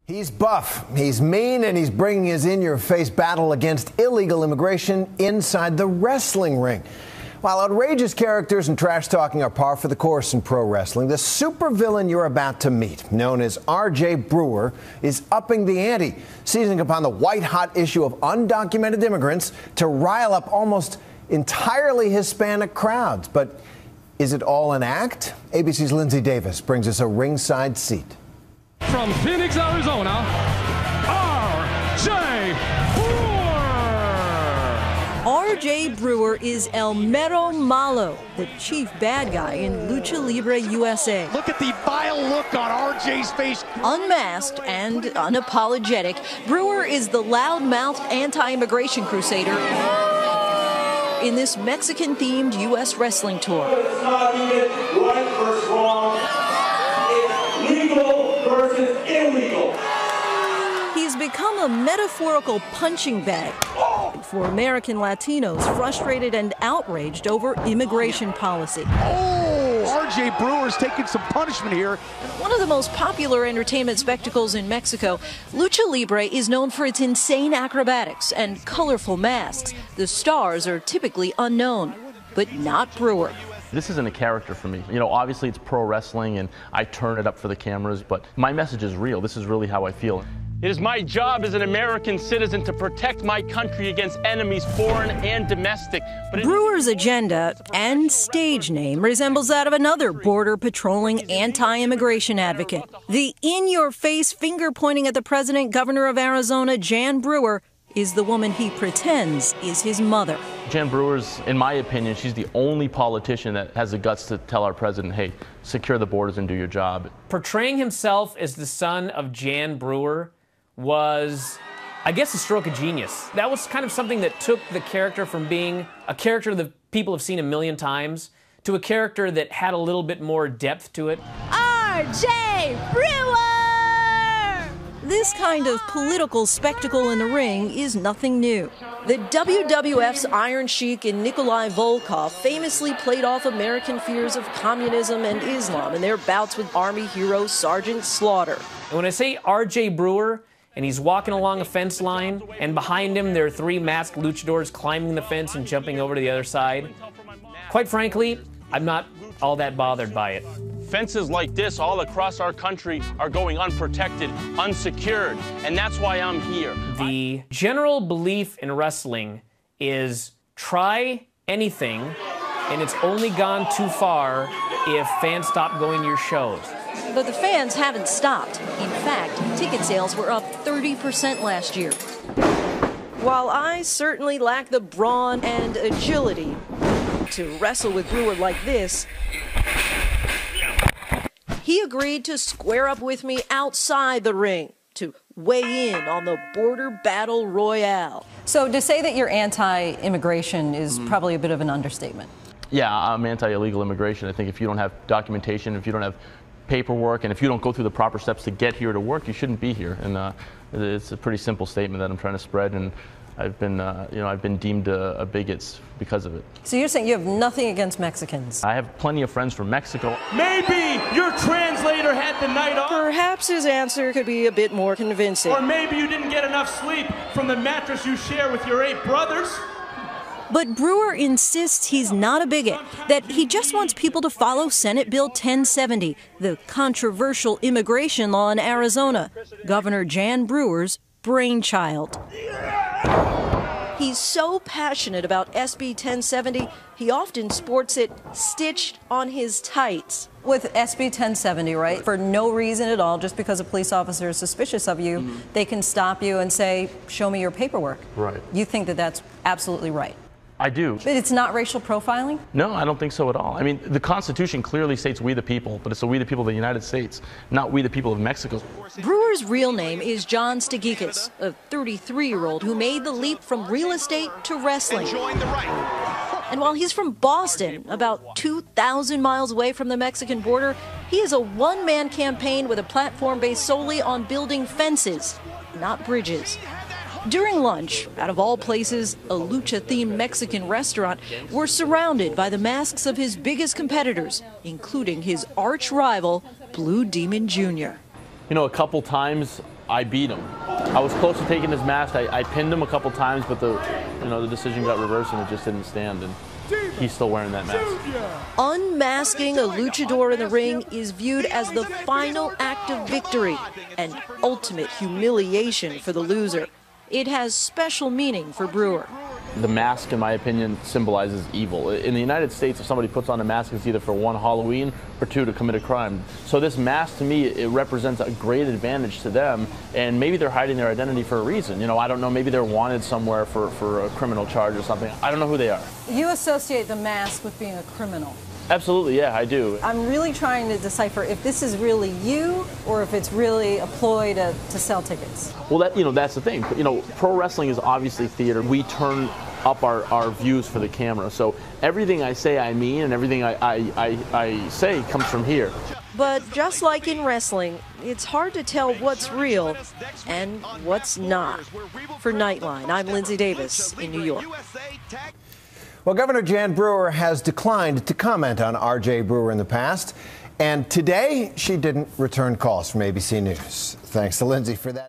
He's buff, he's mean, and he's bringing his in-your-face battle against illegal immigration inside the wrestling ring. While outrageous characters and trash talking are par for the course in pro wrestling, the supervillain you're about to meet, known as R.J. Brewer, is upping the ante, seizing upon the white-hot issue of undocumented immigrants to rile up almost entirely Hispanic crowds. But is it all an act? ABC's Lindsay Davis brings us a ringside seat. From Phoenix, Arizona, R.J. Brewer! R.J. Brewer is El Mero Malo, the chief bad guy in Lucha Libre USA. Look at the vile look on R.J.'s face. Unmasked and unapologetic, Brewer is the loud-mouthed anti-immigration crusader in this Mexican-themed U.S. wrestling tour. It's not even right versus wrong. It's legal versus illegal. He's become a metaphorical punching bag for American Latinos frustrated and outraged over immigration policy. R.J. Brewer's taking some punishment here. One of the most popular entertainment spectacles in Mexico, Lucha Libre is known for its insane acrobatics and colorful masks. The stars are typically unknown, but not Brewer. This isn't a character for me. You know, obviously it's pro wrestling and I turn it up for the cameras, but my message is real. This is really how I feel. It is my job as an American citizen to protect my country against enemies, foreign and domestic. But Brewer's agenda and stage name resembles that of another border-patrolling anti-immigration advocate. The in-your-face finger-pointing at the president, governor of Arizona, Jan Brewer, is the woman he pretends is his mother. Jan Brewer's, in my opinion, she's the only politician that has the guts to tell our president, hey, secure the borders and do your job. Portraying himself as the son of Jan Brewer was, I guess, a stroke of genius. That was kind of something that took the character from being a character that people have seen a million times to a character that had a little bit more depth to it. R.J. Brewer! This kind of political spectacle in the ring is nothing new. The WWF's Iron Sheik and Nikolai Volkov famously played off American fears of communism and Islam in their bouts with Army hero Sergeant Slaughter. And when I say R.J. Brewer, and he's walking along a fence line, and behind him there are three masked luchadors climbing the fence and jumping over to the other side, quite frankly, I'm not all that bothered by it. fences like this all across our country are going unprotected, unsecured, and that's why I'm here. The general belief in wrestling is try anything, and it's only gone too far if fans stop going to your shows. But the fans haven't stopped. In fact, ticket sales were up 30% last year. While I certainly lack the brawn and agility to wrestle with Brewer like this, he agreed to square up with me outside the ring to weigh in on the border battle royale. So to say that you're anti-immigration is probably a bit of an understatement. Yeah, I'm anti-illegal immigration. I think if you don't have documentation, if you don't have paperwork, and if you don't go through the proper steps to get here to work, you shouldn't be here. And it's a pretty simple statement that I'm trying to spread, and I've been deemed a bigot because of it. So you're saying you have nothing against Mexicans? I have plenty of friends from Mexico. Maybe your translator had the night off. Perhaps his answer could be a bit more convincing. Or maybe you didn't get enough sleep from the mattress you share with your 8 brothers. But Brewer insists he's not a bigot, that he just wants people to follow Senate Bill 1070, the controversial immigration law in Arizona, Governor Jan Brewer's brainchild. He's so passionate about SB 1070, he often sports it stitched on his tights. With SB 1070, right, for no reason at all, just because a police officer is suspicious of you, they can stop you and say, show me your paperwork. Right. You think that that's absolutely right? I do. But it's not racial profiling? No, I don't think so at all. I mean, the Constitution clearly states we the people, but it's the we the people of the United States, not we the people of Mexico. Brewer's real name is John Stagikas, a 33-year-old who made the leap from real estate to wrestling. And while he's from Boston, about 2,000 miles away from the Mexican border, he is a one-man campaign with a platform based solely on building fences, not bridges. During lunch, out of all places, a lucha-themed Mexican restaurant, we're surrounded by the masks of his biggest competitors, including his arch-rival, Blue Demon Jr. You know, a couple times I beat him. I was close to taking his mask. I pinned him a couple times, but the decision got reversed and it just didn't stand. And he's still wearing that mask. Unmasking a luchador in the ring is viewed as the final act of victory and ultimate humiliation for the loser. It has special meaning for Brewer. The mask, in my opinion, symbolizes evil. In the United States, if somebody puts on a mask, it's either for one, Halloween, or two, to commit a crime. So this mask, to me, it represents a great advantage to them, and maybe they're hiding their identity for a reason. I don't know, maybe they're wanted somewhere for a criminal charge or something. I don't know who they are. You associate the mask with being a criminal. Absolutely, yeah, I do. I'm really trying to decipher if this is really you or if it's really a ploy to sell tickets. Well, that's the thing. Pro wrestling is obviously theater. We turn up our views for the camera. So everything I say I mean, and everything I say comes from here. But just like in wrestling, it's hard to tell what's real and what's not. For Nightline, I'm Lindsay Davis in New York. Well, Governor Jan Brewer has declined to comment on R.J. Brewer in the past, and today she didn't return calls from ABC News. Thanks to Lindsay for that.